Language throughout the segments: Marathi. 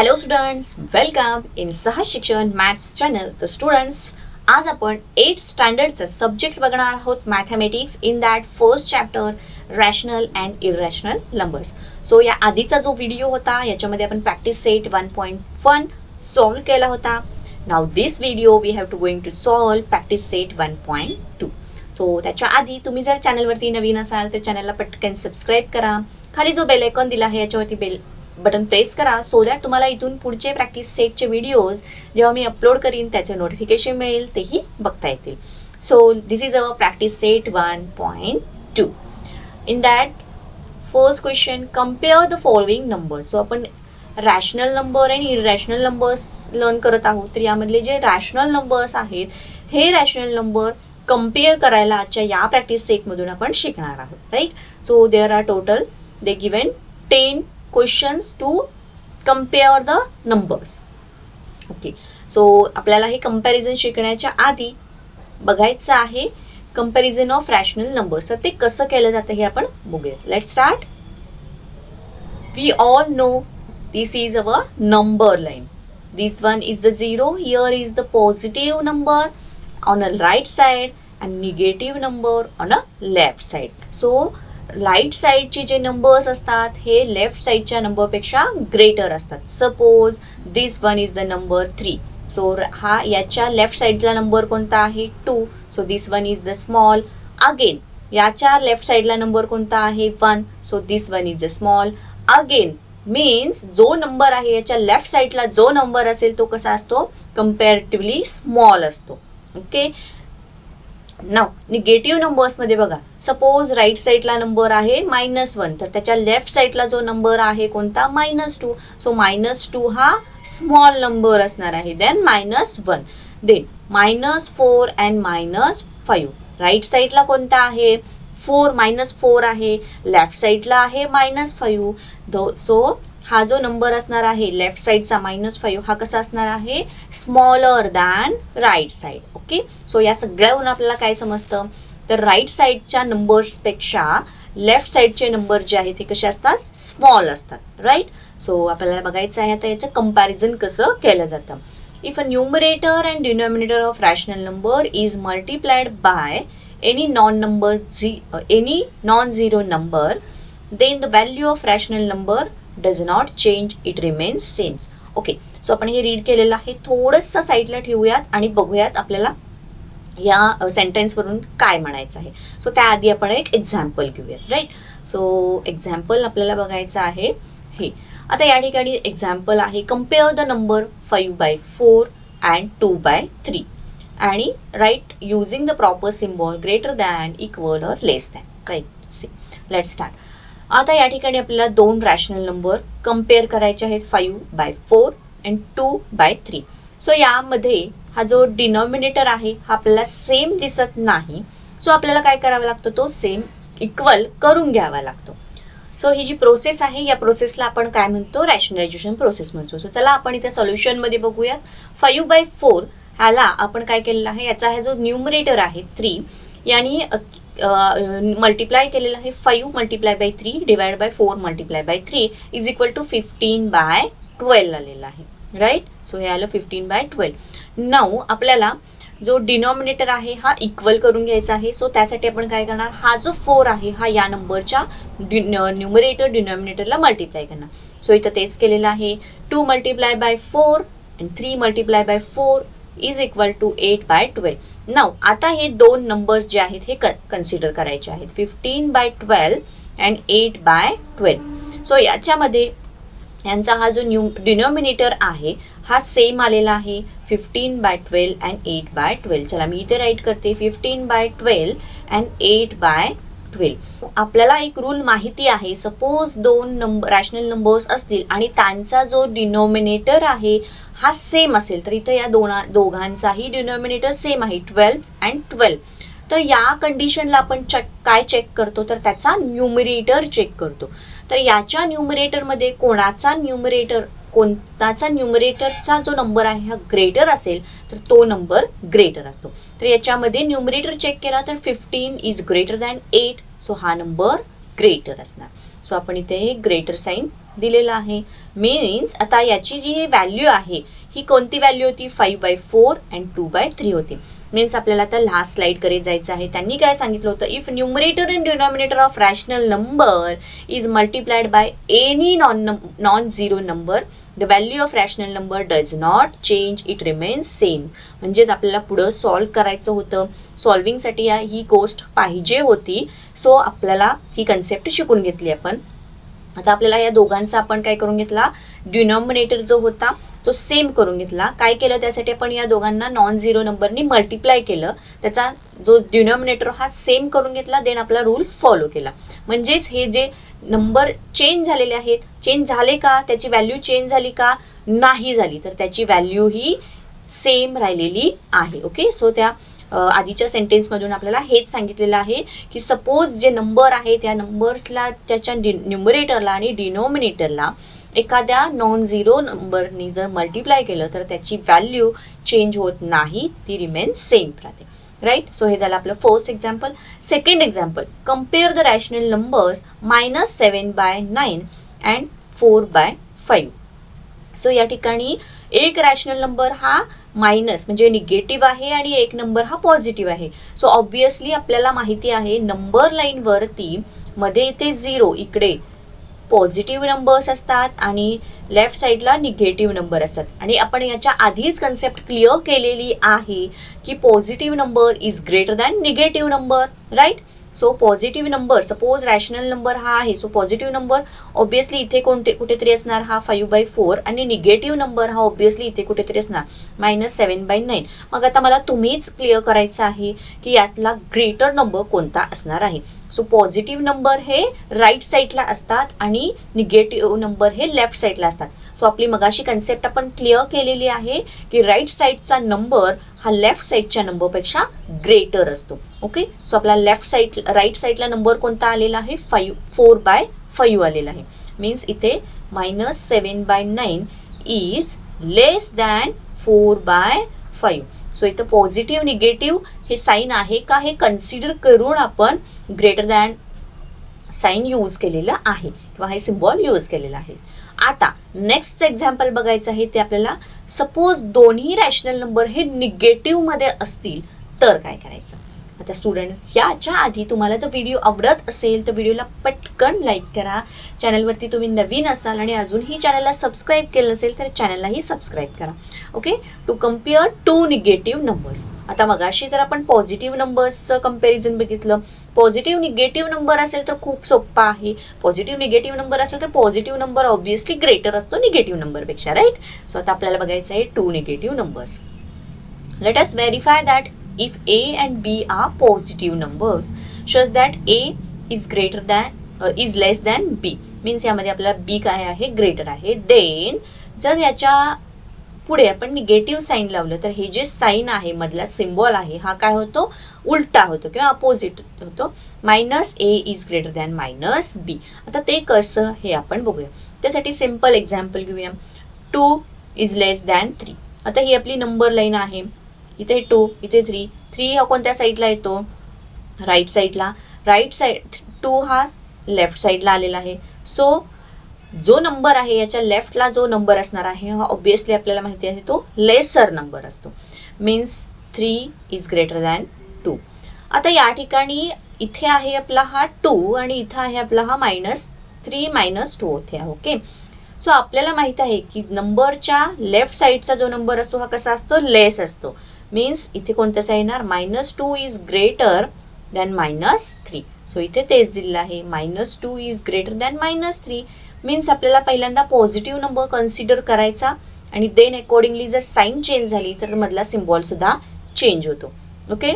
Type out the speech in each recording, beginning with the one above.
हॅलो स्टुडंट्स, वेलकम इन सहज शिक्षण मॅथ्स चॅनल. तर स्टुडंट्स, आज आपण 8th स्टँडर्डचा सब्जेक्ट बघणार आहोत mathematics. In that first chapter rational and irrational numbers. So या आधीचा जो व्हिडिओ होता याच्यामध्ये आपण प्रॅक्टिस सेट 1.1 सॉल्व्ह केला होता. Now this video we have to going to solve practice set 1.2. So त्याच्या आधी तुम्ही जर चॅनलवरती नवीन असाल तर चॅनलला पटकन सबस्क्राईब करा. खाली जो बेल आयकॉन दिला आहे याच्यावरती बेल बटन प्रेस करा, सो दॅट तुम्हाला इथून पुढचे प्रॅक्टिस सेटचे व्हिडिओज जेव्हा मी अपलोड करीन त्याचे नोटिफिकेशन मिळेल, तेही बघता येतील. So this is our practice set 1.2. In that first question, compare the following numbers. So आपण रॅशनल नंबर आणि इररॅशनल नंबर्स लर्न करत आहोत. तर यामधले जे रॅशनल नंबर्स आहेत हे रॅशनल नंबर कम्पेअर करायला आजच्या या प्रॅक्टिस सेटमधून आपण शिकणार आहोत, right. So there are total the given 10 questions to compare the numbers. Okay, so आपल्याला हे कंपॅरिझन शिकण्याच्या आधी बघायचं आहे कंपॅरिझन ऑफ रॅशनल नंबर्स. तर ते कसं केलं जातं हे आपण बघूयात. Let start. We all know this is our number line. This one is the 0. Here is the positive number on a right side and negative number on a left side. So right साईडचे जे नंबर्स असतात हे लेफ्ट साईडच्या नंबरपेक्षा ग्रेटर असतात. Suppose this one is the number 3. So हा याच्या लेफ्ट साईडला नंबर कोणता आहे 2. So this one is the small. Again याच्या लेफ्ट साईडला नंबर कोणता आहे 1. So this one is the small. Again means जो नंबर आहे याच्या लेफ्ट साईडला जो नंबर असेल तो कसा असतो, कम्पॅरेटिव्हली स्मॉल असतो. ओके. नाव निगेटिव्ह नंबर्समध्ये बघा, सपोज राईट साईडला नंबर आहे -1, तर त्याच्या लेफ्ट साईडला जो नंबर आहे कोणता -2. सो -2 हा स्मॉल नंबर असणार आहे. Then -1, then -4 and -5. राईट साईडला कोणता आहे 4, -4 आहे. लेफ्ट साईडला आहे -5. सो हा जो नंबर असणार आहे लेफ्ट साईडचा -5 हा कसा असणार आहे, smaller than right side. Okay. So या सगळ्यावरून आपल्याला काय समजतं, तर राईट साईडच्या नंबर्सपेक्षा लेफ्ट साईडचे नंबर जे आहेत ते कसे असतात, स्मॉल असतात, राईट. सो आपल्याला बघायचं आहे आता याचं कंपॅरिझन कसं केलं जातं. If a numerator and denominator of rational number is multiplied by any non zero number, then the value of rational number does not change, it remains same. Okay. So आपण हे रीड केलेलं आहे. थोडंसं साईडला ठेवूयात आणि बघूयात आपल्याला या सेंटेन्सवरून काय म्हणायचं आहे. सो त्याआधी आपण एक एक्झाम्पल घेऊयात, राईट. सो एक्झाम्पल आपल्याला बघायचं आहे हे. आता या ठिकाणी एक्झाम्पल आहे, कम्पेअर द नंबर 5/4 अँड 2/3 आणि right using the proper symbol greater than, equal और less than, right. See, let start. आता या ठिकाणी आपल्याला दोन रॅशनल नंबर कम्पेअर करायचे आहेत, 5/4 अँड 2/3. सो यामध्ये हा जो डिनॉमिनेटर आहे हा आपल्याला सेम दिसत नाही. सो आपल्याला काय करावं लागतं, तो सेम इक्वल करून घ्यावा लागतो. सो ही जी प्रोसेस आहे या प्रोसेसला आपण काय म्हणतो, रॅशनलायझेशन प्रोसेस म्हणतो. सो चला आपण इथे सोल्युशनमध्ये बघूयात. 5/4 ह्याला आपण काय केलेलं आहे, याचा हा जो न्यूमरेटर आहे 3 यांनी मल्टिप्लाय केलेलं आहे. 5 × 3 divide by 4 × 3 is equal to 15/12 आलेला आहे, राईट. सो हे आलं 15/12. नाऊ आपल्याला जो डिनॉमिनेटर आहे हा इक्वल करून घ्यायचा आहे. सो त्यासाठी आपण काय करणार, हा जो 4 आहे हा या नंबरच्या न्यूमरेटर डिनॉमिनेटरला मल्टिप्लाय करणार. सो इथं तेच केलेलं आहे. 2 × 4 अँड 3 × 4 इज इक्वल टू 8/12. नाव आता हे दोन नंबर्स जे आहेत हे कन्सिडर करायचे आहेत, 15/12 अँड 8/12. सो याच्यामध्ये यांचा हा जो डिनॉमिनेटर आहे हा सेम आलेला आहे, 15/12 अँड 8/12. चला मी इथे राईट करते, 15/12 अँड 8/12. आपल्याला एक रूल माहिती आहे, सपोज दोन रॅशनल नंबर्स असतील आणि त्यांचा जो डिनॉमिनेटर आहे हा सेम असेल, तर इथं या दोघांचाही डिनॉमिनेटर सेम आहे, 12 अँड 12. तर या कंडिशनला आपण काय चेक करतो, तर त्याचा न्यूमरेटर चेक करतो. तर याच्या न्यूमरेटरमध्ये कोणताचा न्यूमरेटरचा जो नंबर आहे हा ग्रेटर असेल तर तो नंबर ग्रेटर असतो. तर याच्यामध्ये न्यूमरेटर चेक केला तर 15 इज ग्रेटर दॅन 8. सो हा नंबर ग्रेटर असणार. सो आपण इथे हे ग्रेटर साईन दिलेला आहे. मीन्स आता याची जी व्हॅल्यू आहे ही कोणती व्हॅल्यू होती, 5/4 अँड 2/3 होती. मीन्स आपल्याला आता लास्ट स्लाइडकडे जायचं आहे. त्यांनी काय सांगितलं होतं, if numerator and denominator of rational number is multiplied by any non zero number, the value of rational number does not change, it remains same. म्हणजेच आपल्याला पुढं सॉल्व करायचं होतं. सॉल्विंगसाठी ही गोष्ट पाहिजे होती. सो आपल्याला ही कन्सेप्ट शिकून घेतली आपण. आता आपल्याला या दोघांचा आपण काय करून घेतला, डिनॉमिनेटर जो होता तो सेम करून घेतला. काय केलं त्यासाठी आपण या दोघांना नॉन झिरो नंबरनी मल्टिप्लाय केलं, त्याचा जो डिनॉमिनेटर हा सेम करून घेतला, देन आपला रूल फॉलो केला. म्हणजेच हे जे नंबर चेंज झालेले आहेत, चेंज झाले का, त्याची व्हॅल्यू चेंज झाली का, नाही झाली, तर त्याची व्हॅल्यू ही सेम राहिलेली आहे. ओके, सो त्या आधीच्या सेंटेन्समधून आपल्याला हेच सांगितलेलं आहे की सपोज जे नंबर आहे त्या नंबर्सला त्याच्या न्यूमरेटरला आणि डिनॉमिनेटरला एखाद्या नॉन झिरो नंबरनी जर मल्टिप्लाय केलं तर त्याची व्हॅल्यू चेंज होत नाही, ती रिमेन सेम राहते. राईट. सो हे झालं आपलं first example. Second example, compare the rational numbers -7/9 and 4/5. So या ठिकाणी एक रॅशनल नंबर हा मायनस म्हणजे निगेटिव्ह आहे आणि एक नंबर हा पॉझिटिव्ह आहे. सो ऑब्विसली आपल्याला माहिती आहे नंबर लाईनवरती मध्ये इथे 0 इकडे पॉझिटिव्ह नंबर्स असतात आणि लेफ्ट साईडला निगेटिव्ह नंबर असतात. आणि आपण याच्या आधीच कन्सेप्ट क्लिअर केलेली आहे की positive number is greater than negative number. Right. So positive number, suppose rational number हा आहे, सो पॉझिटिव्ह नंबर ऑब्विसली इथे कुठेतरी असणार हा 5/4 आणि निगेटिव्ह नंबर हा ऑब्विसली इथे कुठेतरी असणार -7/9. मग आता मला तुम्हीच क्लिअर करायचं आहे की यातला ग्रेटर नंबर कोणता असणार आहे. सो पॉझिटिव्ह नंबर हे राईट साईडला असतात आणि निगेटिव्ह नंबर हे लेफ्ट साईडला असतात. सो आपली मगाशी कन्सेप्ट आपण क्लिअर केलेली आहे की राईट साईडचा नंबर हा लेफ्ट साईडच्या नंबरपेक्षा ग्रेटर असतो. ओके, सो आपला राईट साईडला नंबर कोणता आलेला आहे, 4/5 आलेला आहे. मीन्स इथे -7/9 इज लेस दॅन 4/5. सो इथं पॉझिटिव्ह निगेटिव्ह हे साईन आहे का हे कन्सिडर करून आपण ग्रेटर दॅन साईन यूज केलेलं आहे किंवा हे सिम्बॉल यूज केलेला आहे. आता नेक्स्ट एक्झाम्पल बघायचं आहे ते आपल्याला, सपोज दोन्ही रॅशनल नंबर हे निगेटिव्ह मध्ये असतील तर काय करायचं. आता स्टुडंट्स, याच्या आधी तुम्हाला जर व्हिडिओ आवडत असेल तर व्हिडिओला पटकन लाईक करा. चॅनलवरती तुम्ही नवीन असाल आणि अजूनही चॅनलला सबस्क्राईब केलं नसेल तर चॅनललाही सबस्क्राईब करा. Okay, to compare two negative numbers. आता मगाशी तर आपण पॉझिटिव्ह नंबर्सचं कम्पॅरिझन बघितलं. पॉझिटिव्ह निगेटिव्ह नंबर असेल तर खूप सोपा आहे. पॉझिटिव्ह निगेटिव्ह नंबर असेल तर पॉझिटिव्ह नंबर ऑब्विसली ग्रेटर असतो निगेटिव्ह नंबरपेक्षा. राईट. सो आता आपल्याला बघायचं आहे two negative numbers. Let us verify that if A and B are positive numbers shows that A is less than B. Means यामध्ये आपल्याला B काय आहे, ग्रेटर आहे. देन जर याच्या पुढे आपण निगेटिव्ह साईन लावलं तर हे जे साईन आहे मधला सिम्बॉल आहे हा काय होतो, उलटा होतो किंवा अपोजिट होतो. -A is greater than -B. आता ते कसं हे आपण बघूया. त्यासाठी सिम्पल एक्झाम्पल घेऊया. 2 इज लेस दॅन 3. आता ही आपली नंबर लाईन आहे. इथे 2, इथे 3. 3 हा कोणत्या साईडला येतो, राईट साईडला. राईट साईड 2 हा लेफ्ट साईडला आलेला आहे. सो जो नंबर आहे याच्या लेफ्टला जो नंबर असणार आहे हा ऑब्विसली आपल्याला माहिती आहे तो लेसर नंबर असतो. Means 3 is greater than 2. आता या ठिकाणी इथे आहे आपला हा 2 आणि इथं आहे आपला हा -3 - 2 इथे आहे. ओके, सो आपल्याला माहित आहे की नंबरच्या लेफ्ट साईडचा जो नंबर असतो हा कसा असतो, लेस असतो. मीन्स इथे कोणत्याचा येणार, -2 इज ग्रेटर दॅन -3. सो इथे तेच दिलेलं आहे, -2 इज ग्रेटर दॅन -3. मीन्स आपल्याला पहिल्यांदा पॉझिटिव्ह नंबर कन्सिडर करायचा आणि देन अकॉर्डिंगली जर साईन चेंज झाली तर मधला सिम्बॉल सुद्धा चेंज होतो. ओके,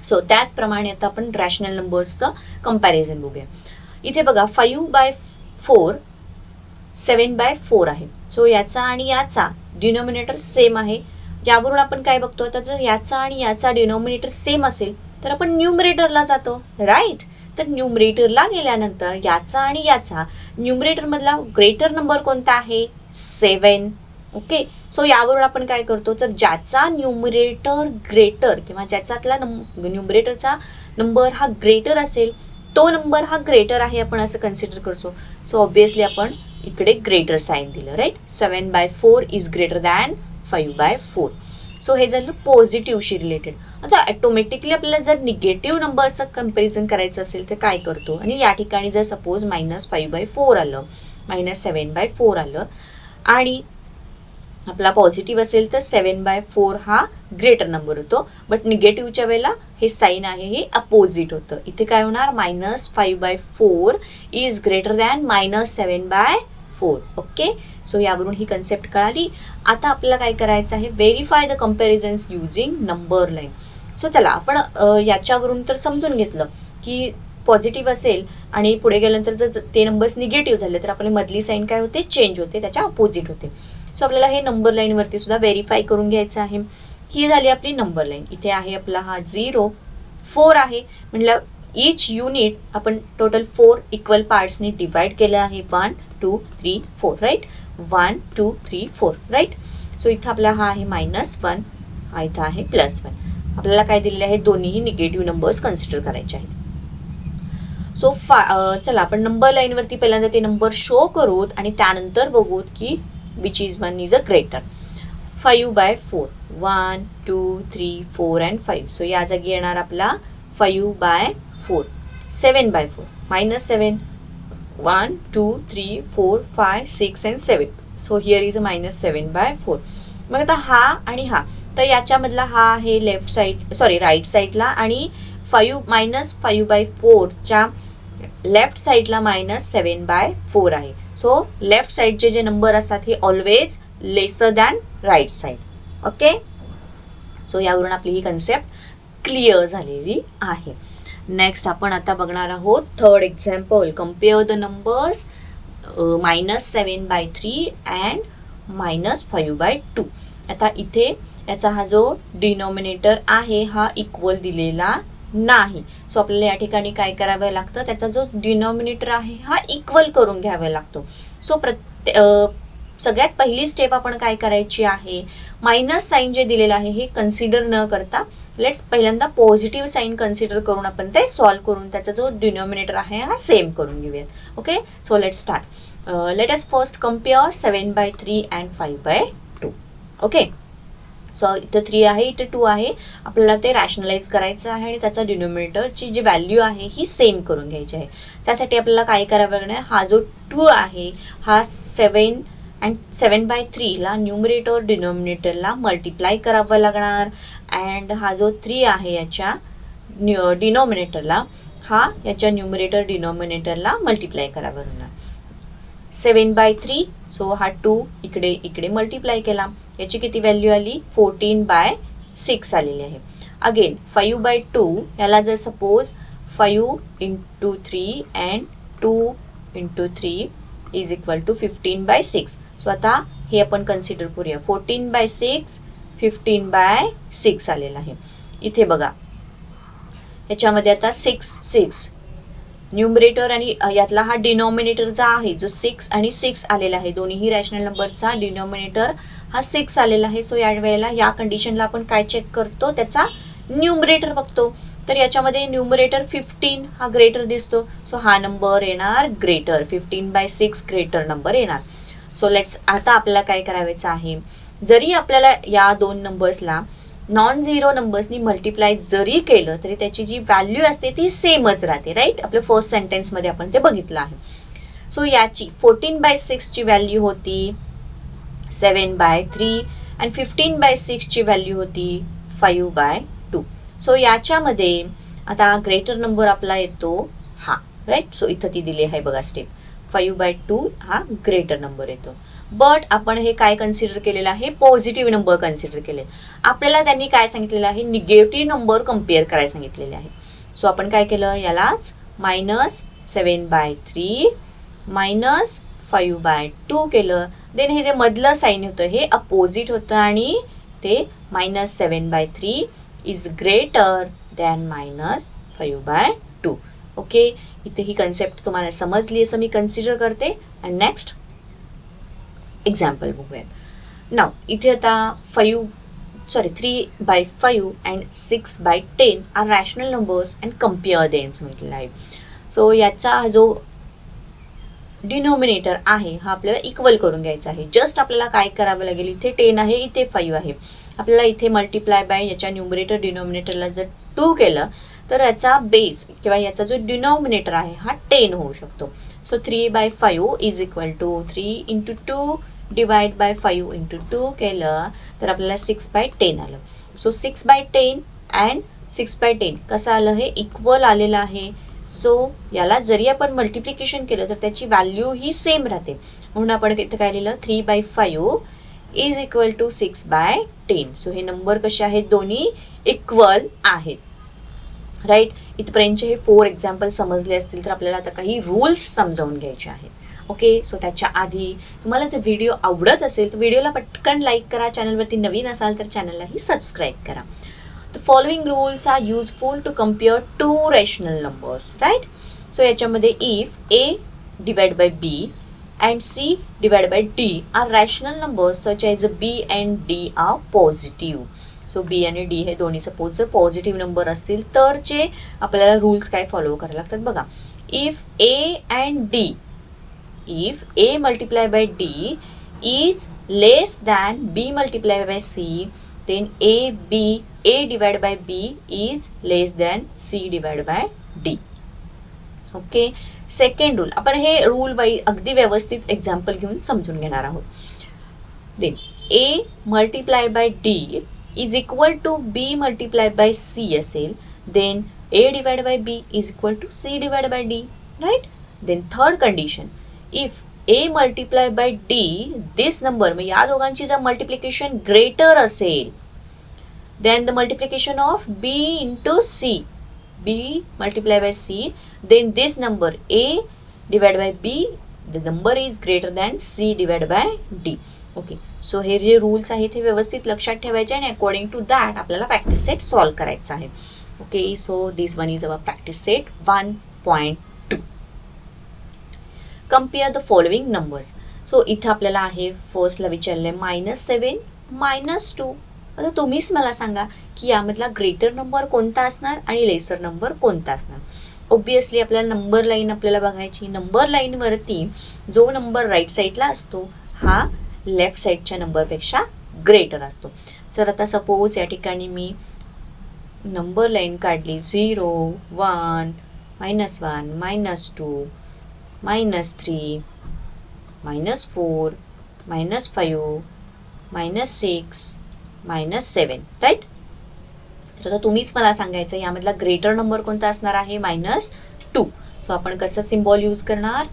सो त्याचप्रमाणे आता आपण रॅशनल नंबर्सचं कम्पॅरिझन बघूया. इथे बघा 5/4 7/4 आहे. सो याचा आणि याचा डिनॉमिनेटर सेम आहे. यावरून आपण काय बघतो, आता जर याचा आणि याचा डिनॉमिनेटर सेम असेल तर आपण न्यूमरेटरला जातो. राईट. तर न्यूमरेटरला गेल्यानंतर याचा आणि याचा न्यूमरेटरमधला ग्रेटर नंबर कोणता आहे, 7. ओके, सो यावरून आपण काय करतो, तर ज्याचा न्यूमरेटर ग्रेटर किंवा ज्याच्यातला न्यूमरेटरचा नंबर हा ग्रेटर असेल तो नंबर हा ग्रेटर आहे आपण असं कन्सिडर करतो. सो ऑब्विसली आपण इकडे ग्रेटर साईन दिलं, right. 7/4 is greater than 5/4. So हे झालं पॉझिटिव्हशी रिलेटेड. आता ऑटोमॅटिकली आपल्याला जर निगेटिव्ह नंबरचं कम्पॅरिझन करायचं असेल तर काय करतो, आणि या ठिकाणी जर सपोज -5/4 आलं, -7/4 आलं आणि आपला पॉझिटिव्ह असेल तर 7/4 हा ग्रेटर नंबर होतो. बट निगेटिव्हच्या वेळेला हे साईन आहे हे अपोजिट होतं. इथे काय होणार, -5/4 is greater than -7/4. Okay. So यावरून ही कन्सेप्ट कळाली. आता आपल्याला काय करायचं आहे, verify the comparisons using number line. So चला आपण याच्यावरून तर समजून घेतलं की पॉझिटिव्ह असेल आणि पुढे गेल्यानंतर जर ते नंबर्स निगेटिव्ह झाले तर आपली मधली साईन काय होते, चेंज होते, त्याच्या अपोजिट होते. सो आपल्याला हे नंबर लाईनवरती सुद्धा व्हेरीफाय करून घ्यायचं आहे. ही झाली आपली नंबर लाईन. इथे आहे आपला हा 0, 4 आहे म्हटलं इच युनिट आपण टोटल 4 इक्वल पार्ट्सनी डिवाइड केलं आहे. 1 2 3 4, राईट. 1 2 3 4, राईट. सो इथं आपला हा आहे -1, हा इथं आहे +1. आपल्याला काय दिलेलं आहे, दोन्हीही निगेटिव्ह नंबर्स कन्सिडर करायचे आहेत. सो चला आपण नंबर लाईनवरती पहिल्यांदा ते नंबर शो करूत आणि त्यानंतर बघूत की which is one is a greater. 5/4, 1 2 3 4 and 5. So या जागी येणार आपला 5/4. 7/4, -7, 1 2 3 4 5 6 and 7. So here is a -7/4. मग आता हा आणि हा, तर याच्यामधला हा आहे लेफ्ट साईड, सॉरी राईट साईडला, आणि -5/4च्या लेफ्ट साईडला -7/4 आहे. सो लेफ्ट साईडचे जे नंबर असतात हे always lesser than right side. Okay. So यावरून आपली ही कन्सेप्ट क्लिअर झालेली आहे. नेक्स्ट आपण आता बघणार आहोत third example. Compare the numbers -7/3 and -5/2. आता इथे याचा हा जो डिनॉमिनेटर आहे हा इक्वल दिलेला नाही. सो आपल्याला या ठिकाणी काय करावं लागतं, त्याचा जो डिनॉमिनेटर आहे हा इक्वल करून घ्यावा लागतो. सो सगळ्यात पहिली स्टेप आपण काय करायची आहे, मायनस साईन जे दिलेलं आहे हे कन्सिडर न करता लेट्स पहिल्यांदा पॉझिटिव्ह साईन कन्सिडर करून आपण ते सॉल्व्ह करून त्याचा जो डिनॉमिनेटर आहे हा सेम करून घेऊयात. Okay. So let's start. Let us first compare 7/3 and 5/2. Okay. So इथं 3 आहे, इथं 2 आहे. आपल्याला ते रॅशनलाइज करायचं आहे आणि त्याचा डिनोमिनेटरची जी व्हॅल्यू आहे ही सेम करून घ्यायची आहे. त्यासाठी आपल्याला काय करावं लागणार, हा जो 2 आहे हा 7/3ला न्यूमरेटर डिनोमिनेटरला मल्टिप्लाय करावं लागणार. अँड हा जो 3 आहे याच्या डिनोमिनेटरला हा याच्या न्यूमरेटर डिनोमिनेटरला मल्टिप्लाय करावं लागणार. 7/3. सो हा 2 इकडे मल्टिप्लाय केला, याची किती व्हॅल्यू आली, 14/6 आलेली आहे. अगेन 5/2 याला जर suppose 5 × 3 and 2 × 3 is equal to 15/6. So आता हे आपण कन्सिडर करूया. 14/6 15/6 आलेला आहे. इथे बघा याच्यामध्ये आता 6 न्यूमरेटर आणि यातला हा डिनॉमिनेटरचा आहे जो 6 आणि 6 आलेला आहे. दोन्हीही रॅशनल नंबरचा डिनॉमिनेटर हा 6 आलेला आहे. सो या वेळेला या कंडिशनला आपण काय चेक करतो, त्याचा न्यूमरेटर बघतो. तर याच्यामध्ये न्यूमरेटर 15 हा ग्रेटर दिसतो. सो हा नंबर येणार ग्रेटर, 15/6 ग्रेटर नंबर येणार. सो लेट्स आता आपल्याला काय करायचं आहे, जरी आपल्याला या दोन नंबर्सला नॉन झिरो नंबर्सनी मल्टिप्लाय जरी केलं तरी त्याची जी व्हॅल्यू असते ती सेमच राहते, राईट. आपल्या फर्स्ट सेंटेन्समध्ये आपण ते बघितलं आहे. सो याची 14/6ची व्हॅल्यू होती 7/3 आणि 15/6ची व्हॅल्यू होती 5/2. सो याच्यामध्ये आता ग्रेटर नंबर आपला येतो हा, राईट. सो इथं ती दिली आहे बघा स्टेप, 5/2 हा ग्रेटर नंबर येतो. बट आपण हे काय कन्सिडर केलेलं आहे, पॉझिटिव्ह नंबर कन्सिडर केले. आपल्याला त्यांनी काय सांगितलेलं आहे, निगेटिव्ह नंबर कम्पेअर करायला सांगितलेले आहे. सो आपण काय केलं, यालाच -7/3 -5/2 केलं. देन हे जे मधलं साईन होतं हे अपोजिट होतं आणि ते -7/3 इज ग्रेटर दॅन -5/2. ओके. इथे ही कन्सेप्ट तुम्हाला समजली असं मी कन्सिडर करते. अँड नेक्स्ट एक्झाम्पल बघूयात. नाव इथे आता 3/5 and 6/10 are rational numbers and compare them म्हटलेलं आहे. सो याचा जो डिनॉमिनेटर आहे हा आपल्याला इक्वल करून घ्यायचा आहे. जस्ट आपल्याला काय करावं लागेल, इथे 10 आहे, इथे 5 आहे. आपल्याला इथे मल्टिप्लाय बाय याच्या न्यूमरेटर डिनॉमिनेटरला जर 2 केलं तर याचा बेस किंवा याचा जो डिनॉमिनेटर आहे हा 10 होऊ शकतो. So 3/5 is equal to 3 into 2 divide by 5 into 2 केलं तर आपल्याला 6/10 आलं. सो 6/10 अँड 6/10 कसं आलं, हे इक्वल आलेलं आहे. सो याला जरी आपण मल्टिप्लिकेशन केलं तर त्याची व्हॅल्यू ही सेम राहते. म्हणून आपण इथे काय लिहिलं, 3/5 इज इक्वल टू 6/10. सो हे नंबर कसे आहेत, दोन्ही इक्वल आहेत. राईट. इथपर्यंतचे हे 4 एक्झाम्पल समजले असतील तर आपल्याला आता काही रूल्स समजावून घ्यायचे आहेत. ओके. सो त्याच्या आधी तुम्हाला जर व्हिडिओ आवडत असेल तर व्हिडिओला पटकन लाईक करा. चॅनलवरती नवीन असाल तर चॅनललाही सबस्क्राईब करा. The following rules are useful to compare two rational numbers, right? So याच्यामध्ये if a divided by b and c divided by d are rational numbers such as b and d are positive. So b आणि d हे दोन्ही सपोज जर पॉझिटिव्ह नंबर असतील तर चे आपल्याला रूल्स काय फॉलो करायला लागतात बघा. if a and d, if a multiplied by d is less than b multiplied by c, then a divided by b is less than c divided by d. Okay. Second rule, आपण हे रूल वाईज अगदी व्यवस्थित एक्झाम्पल घेऊन समजून घेणार आहोत. Then a multiplied by d is equal to b multiplied by c असेल, then a divide by b is equal to c divide by d. Right. Then third condition, if a multiply by d this number, मग या दोघांची जर मल्टिप्लिकेशन ग्रेटर असेल then the multiplication of b into c, b multiply by c, then this number a divide by b the number is greater than c divide by d. Okay. So हे जे रूल्स आहेत हे व्यवस्थित लक्षात ठेवायचे आणि अकॉर्डिंग टू दॅट आपल्याला प्रॅक्टिस सेट सॉल्व करायचा आहे. Okay. So this one is our practice set 1.2. Compare the following numbers. So इथं आपल्याला आहे फर्स्टला विचारलं आहे -7 -2. आता तुम्हीच मला सांगा की यामधला ग्रेटर नंबर कोणता असणार आणि लेसर नंबर कोणता असणार. ऑब्विसली आपल्याला नंबर लाईन आपल्याला बघायची. नंबर लाईनवरती जो नंबर राईट साईडला असतो हा लेफ्ट साईडच्या नंबरपेक्षा ग्रेटर असतो. जर आता सपोज या ठिकाणी मी नंबर लाईन काढली 0 1 -1 -2 -3 -4 -5 -6 -7. राईट. तर आता तुम्हीच मला सांगायचं यामधला ग्रेटर नंबर कोणता असणार आहे, -2. सो आपण कसं सिम्बॉल यूज करणार,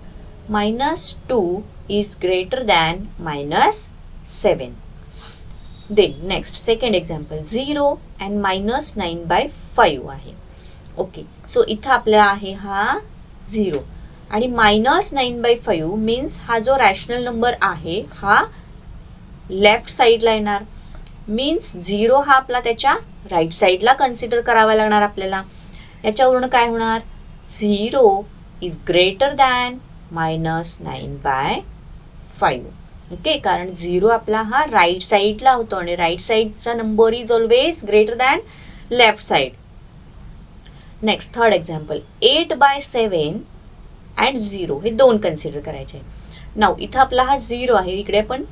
-2 is greater than -7. Then next second example 0 and -9/5 आहे. ओके. सो इथं आपल्याला आहे हा 0 आणि -9/5 मीन्स हा जो रॅशनल नंबर आहे हा लेफ्ट साईडला येणार. मीन्स 0 हा आपला त्याच्या राईट साईडला कन्सिडर करावा लागणार आपल्याला. याच्यावरून काय होणार, 0 इज ग्रेटर दॅन -9/5. ओके. कारण 0 आपला हा राईट साईडला होतो आणि राईट साईडचा number is always greater than left side. Next third example 8/7 and 0 हे दोन कन्सिडर करायचे. नाव इथं आपला हा 0 आहे, इकडे आपण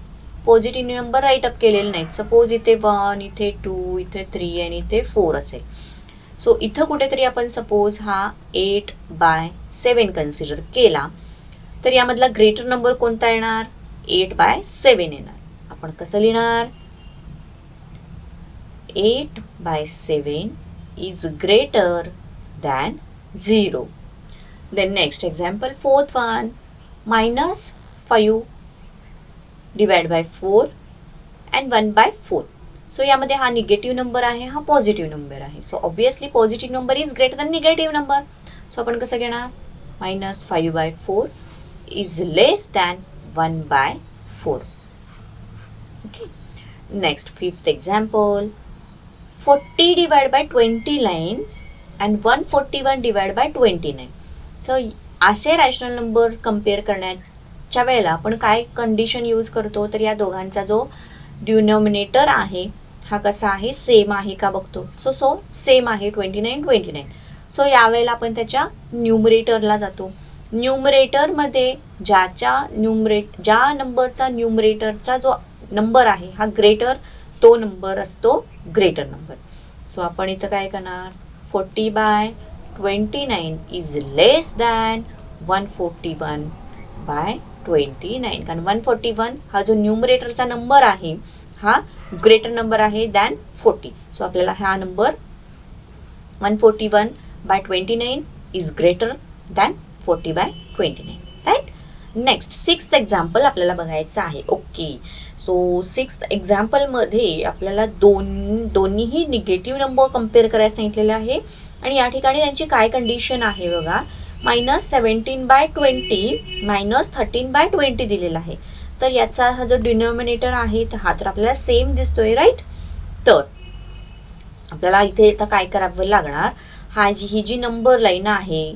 पॉझिटिव्ह नंबर राईट अप केलेले नाहीत. सपोज इथे 1 इथे 2 इथे 3 आणि इथे 4 असेल. सो इथं कुठेतरी आपण सपोज हा 8/7 कन्सिडर केला तर यामधला ग्रेटर नंबर कोणता येणार, 8/7 येणार. आपण कसं लिहिणार, 8/7 is greater than 0. Then next example, fourth one, -5 divided by 4 and 1/4. So यामध्ये हा निगेटिव्ह नंबर आहे, हा पॉझिटिव्ह नंबर आहे. So obviously positive number is greater than negative number. So आपण कसं घेणार, -5/4 is less than 1/4. Okay. Next fifth example 40 divided by 29 and 141 divided by 29. So असे रॅशनल नंबर कम्पेअर करण्याच्या वेळेला आपण काय कंडिशन यूज करतो, तर या दोघांचा जो डिनॉमिनेटर आहे हा कसा आहे, सेम आहे का बघतो. सेम आहे 29. सो यावेळेला आपण त्याच्या न्यूमरेटरला जातो न्यूमरेटरमध्ये ज्या नंबरचा न्यूमरेटरचा जो नंबर आहे हा ग्रेटर, तो नंबर असतो ग्रेटर नंबर. सो आपण इथं काय करणार, 40/29 इज लेस दॅन 141/29, कारण 141 हा जो न्यूमरेटरचा नंबर आहे हा ग्रेटर नंबर आहे दॅन 40. सो आपल्याला हा number 141/29 is greater than 40/29, right. Next 6th example आपल्याला बघायचं आहे. ओके, सो 6th एक्झाम्पलमध्ये आपल्याला दोन्हीही निगेटिव्ह नंबर कम्पेअर करायला सांगितलेलं आहे. आणि या ठिकाणी त्यांची काय कंडिशन आहे बघा, -17/20 -13/20 दिलेला आहे. तर याचा हा जो डिनॉमिनेटर आहे हा तर आपल्याला सेम दिसतोय, राईट. तर आपल्याला इथे आता काय करावं लागणार, ही जी नंबर लाईन आहे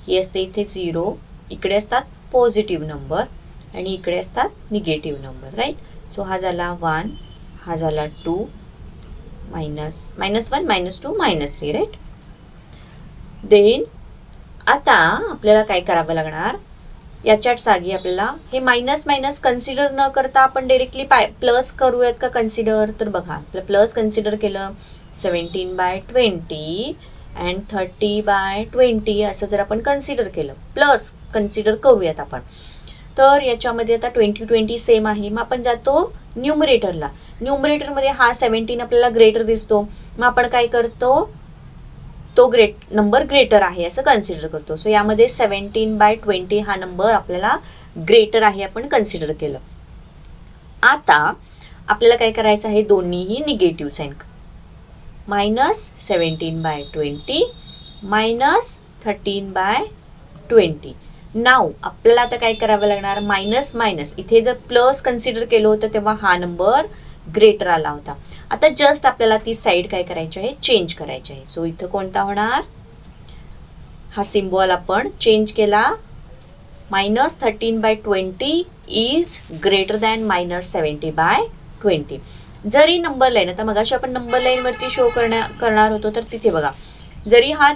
ही असते इथे 0, इकडे असतात पॉझिटिव्ह नंबर आणि इकडे असतात निगेटिव्ह नंबर, राईट. सो हा झाला 1, हा झाला 2, -1 -2 -3, राईट. देन आता आपल्याला काय करावं लागणार, याच्यात जागी आपल्याला हे मायनस मायनस कन्सिडर न करता आपण डायरेक्टली प्लस करूयात का कन्सिडर. तर बघा आपलं प्लस कन्सिडर केलं 17/20 अँड 30/20 असं जर आपण कन्सिडर केलं, प्लस कन्सिडर करूयात आपण. तर याच्यामध्ये आता 20 सेम आहे. मग आपण जातो न्यूमरेटरला. न्यूमरेटरमध्ये हा 17 आपल्याला ग्रेटर दिसतो. मग आपण काय करतो, तो नंबर ग्रेटर आहे असं कन्सिडर करतो. सो यामध्ये 17/20 हा नंबर आपल्याला ग्रेटर आहे आपण कन्सिडर केलं. आता आपल्याला काय करायचं आहे, दोन्हीही निगेटिव्ह साईन, -17/20 -13/20. नाव आपल्याला आता काय करावं लागणार, मायनस मायनस, इथे जर प्लस कन्सिडर केलं होतं तेव्हा हा नंबर ग्रेटर आला होता. आता जस्ट आपल्याला ती साईड काय करायची आहे, चेंज करायची आहे. सो इथं कोणता होणार, हा सिम्बॉल आपण चेंज केला, -13/20 इज ग्रेटर दॅन -70/20. जरी नंबर लाईन, आता मगाशी आपण नंबर लाईनवरती शो करणार होतो, तर तिथे बघा जरी हा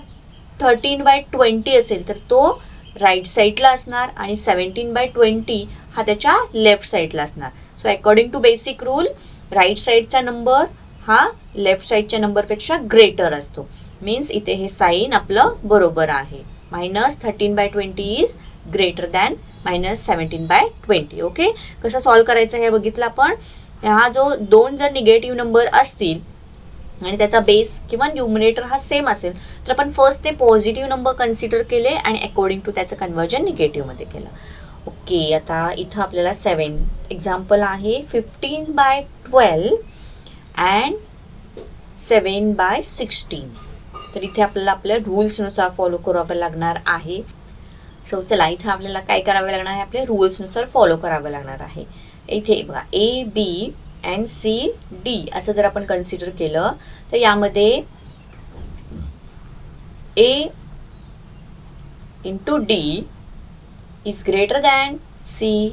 13/20 असेल तर तो राईट साईडला असणार आणि 17/20 हा त्याच्या लेफ्ट साईडला असणार. So according to basic rule right साईडचा नंबर हा लेफ्ट साईडच्या नंबरपेक्षा ग्रेटर असतो. मीन्स इथे हे साईन आपलं बरोबर आहे. -13/20 इज ग्रेटर दॅन -17/20. ओके, कसं सॉल्व करायचं हे बघितलं आपण. हा जो दोन जर निगेटिव्ह नंबर असतील आणि त्याचा बेस किंवा न्यूमरेटर हा सेम असेल तर आपण फर्स्ट ते पॉझिटिव्ह नंबर कन्सिडर केले आणि अकॉर्डिंग टू त्याचं कन्वर्जन निगेटिव्हमध्ये केलं. ओके, आता इथं आपल्याला 7 एक्झाम्पल आहे, 15/12 अँड 7/16. तर इथे आपल्याला आपल्या रूल्सनुसार फॉलो करावं लागणार आहे. सो चला इथं आपल्याला काय करावं लागणार आहे, आपल्या रूल्सनुसार फॉलो करावं लागणार आहे. इथे बघा A, B and C, D असं जर आपण कन्सिडर केलं तर यामध्ये A into D is greater than C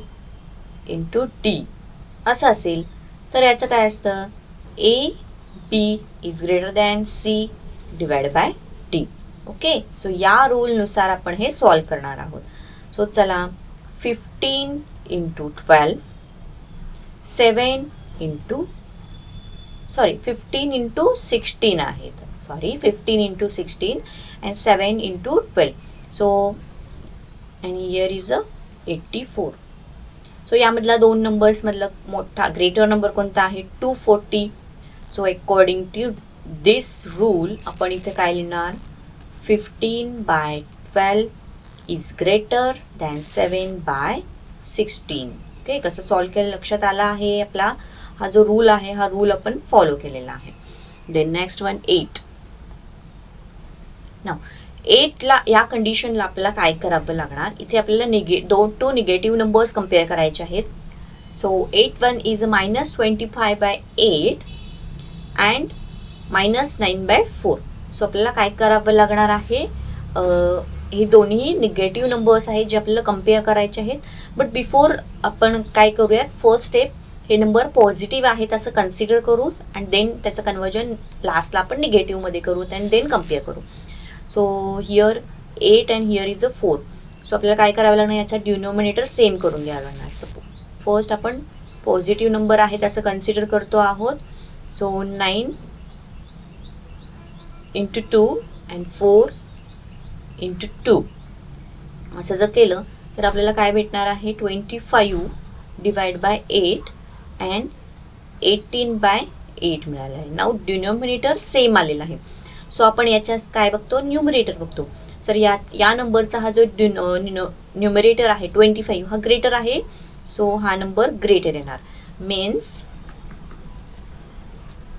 into D असं असेल तर याचं काय असतं, A, B is greater than C divide by D. Okay, so या रूलनुसार आपण हे सॉल्व करणार आहोत. सो चला 15 इंटू 12, 15 इंटू 16 आहे, sorry 15 into 16 and 7 into 12. So and here is 84. So यामधला दोन नंबर्समधला मोठा ग्रेटर नंबर कोणता आहे, 240. So according to this rule आपण इथे काय लिहिणार, 15/12 इज ग्रेटर दॅन 7/16. ओके, कसं सॉल्व केलं लक्षात आलं आहे. आपला हा जो रूल आहे हा रूल आपण फॉलो केलेला आहे. Then next one 8. नाव 8ला या कंडिशनला आपल्याला काय करावं लागणार, इथे आपल्याला टू निगेटिव्ह नंबर्स कम्पेअर करायचे आहेत. So 8 is -25/8 and -9/4. सो आपल्याला काय करावं लागणार आहे, हे दोन्ही निगेटिव्ह नंबर्स आहेत जे आपल्याला कम्पेअर करायचे आहेत. बट बिफोर आपण काय करूयात, फर्स्ट स्टेप हे नंबर पॉझिटिव्ह आहेत असं कन्सिडर करू अँड देन त्याचं कन्वर्जन लास्टला आपण निगेटिव्हमध्ये करू अँड देन कम्पेअर करू. So here 8 and here is 4. So आपल्याला काय करावं लागणार, याचा डिनोमिनेटर सेम करून घ्यावं लागणार. फर्स्ट आपण पॉझिटिव्ह नंबर आहे त्याचं कन्सिडर करतो आहोत. सो 9 × 2 अँड 4 × 2 असं जर केलं तर आपल्याला काय भेटणार आहे, 25 डिवाइड बाय 8 अँड 18/8 मिळालं आहे. नाव डिनोमिनेटर सेम आलेला आहे. सो आपण याच्या काय बघतो, न्यूमरेटर बघतो. सर या नंबरचा हा जो न्यूमरेटर आहे 25 हा ग्रेटर आहे. सो हा नंबर ग्रेटर येणार. Means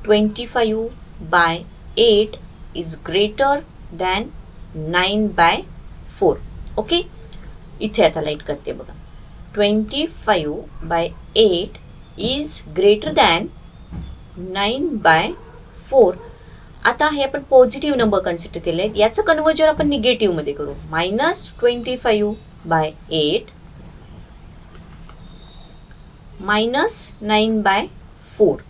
25/8 is greater than 9/4. Okay, इथे आता लाईट करते बघा. 25/8 इज ग्रेटर दॅन 9/4. आता हे आपण पॉझिटिव्ह नंबर कन्सिडर केले आहेत, याचं कन्वर्जन आपण निगेटिव्हमध्ये करू. -25/8 -9/4.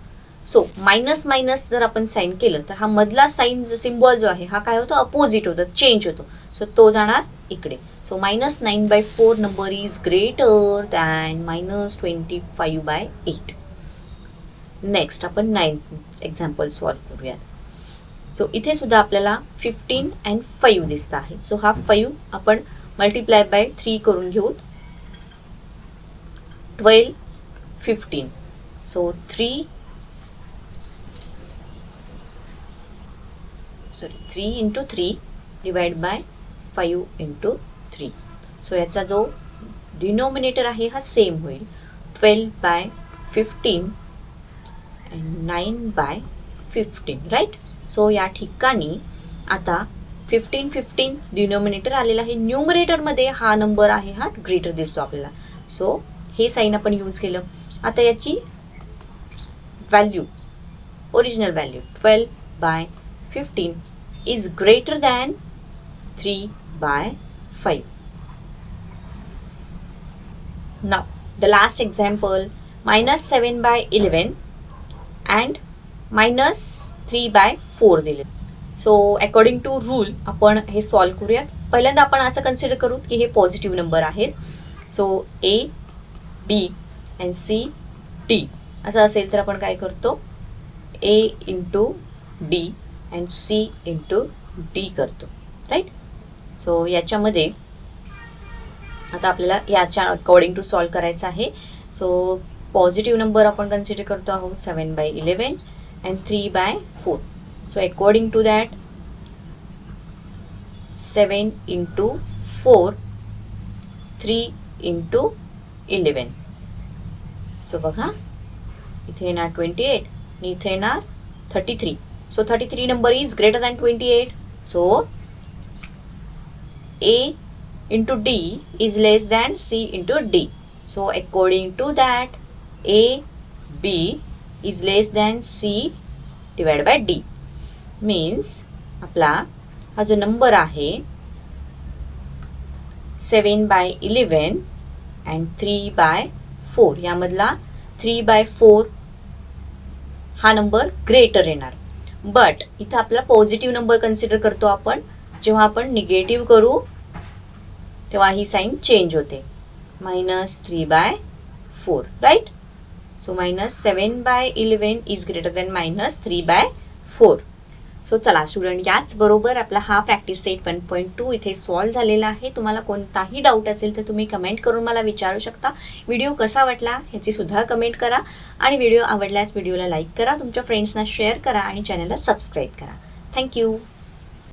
सो मायनस मायनस जर आपण साईन केलं तर हा मधला साईन जो सिम्बॉल जो आहे हा काय होतो, अपोजिट होतो, चेंज होतो. सो तो जाणार इकडे. So -9/4 number is greater than -25/8. Next आपण 9th एक्झाम्पल सॉल्व्ह करूयात. सो इथे सुद्धा आपल्याला 15 अँड 5 दिसत आहे. सो हा 5 आपण मल्टिप्लाय बाय 3 करून घेऊ. 12, 15. So 3 × 3 divide by 5 × 3. सो याचा जो डिनोमिनेटर आहे हा सेम होईल. 12/15 अँड 9/15. राईट. सो या ठिकाणी आता 15 डिनोमिनेटर आलेला आहे. न्यूमरेटरमध्ये हा नंबर आहे हा ग्रेटर दिसतो आपल्याला. सो हे साईन आपण यूज केलं. आता याची value, original value 12/15 is greater than 3/5. Now the last example, -7/11 and -3/4 दिले. सो अकॉर्डिंग टू रूल आपण हे सॉल्व्ह करूयात. पहिल्यांदा आपण असं कन्सिडर करू की हे पॉझिटिव्ह नंबर आहेत. So A, B and C, D असं असेल तर आपण काय करतो, A × D and C × D करतो. राईट. सो याच्यामध्ये आता आपल्याला याच्या अकॉर्डिंग टू सॉल्व्ह करायचं आहे. सो पॉझिटिव्ह नंबर आपण कन्सिडर करतो आहोत 7/11 and 3/4. So according to that 7 × 4, 3 × 11. So बघा इथे येणार 28 आणि इथे येणार 33. So 33 number is greater than 28. So A × D is less than C × D. So according to that A, B is less than C divided by D. Means आपला हा जो नंबर आहे 7/11 and 3/4 यामधला 3/4 हा नंबर ग्रेटर येणार. बट इथं आपला पॉझिटिव्ह नंबर कन्सिडर करतो आपण. जेव्हा आपण निगेटिव्ह करू तेव्हा ही साईन चेंज होते. -3/4. Right. So -7/11 is greater than -3/4. So चला स्टुडंट, याच बरोबर आपला हा प्रॅक्टिस सेट 1.2 इथे सॉल्व्ह झालेला आहे. तुम्हाला कोणताही डाऊट असेल तर तुम्ही कमेंट करून मला विचारू शकता. व्हिडिओ कसा वाटला ह्याची सुद्धा कमेंट करा आणि व्हिडिओ आवडल्यास व्हिडिओला लाईक करा, तुमच्या फ्रेंड्सना शेअर करा आणि चॅनलला सबस्क्राईब करा. थँक्यू.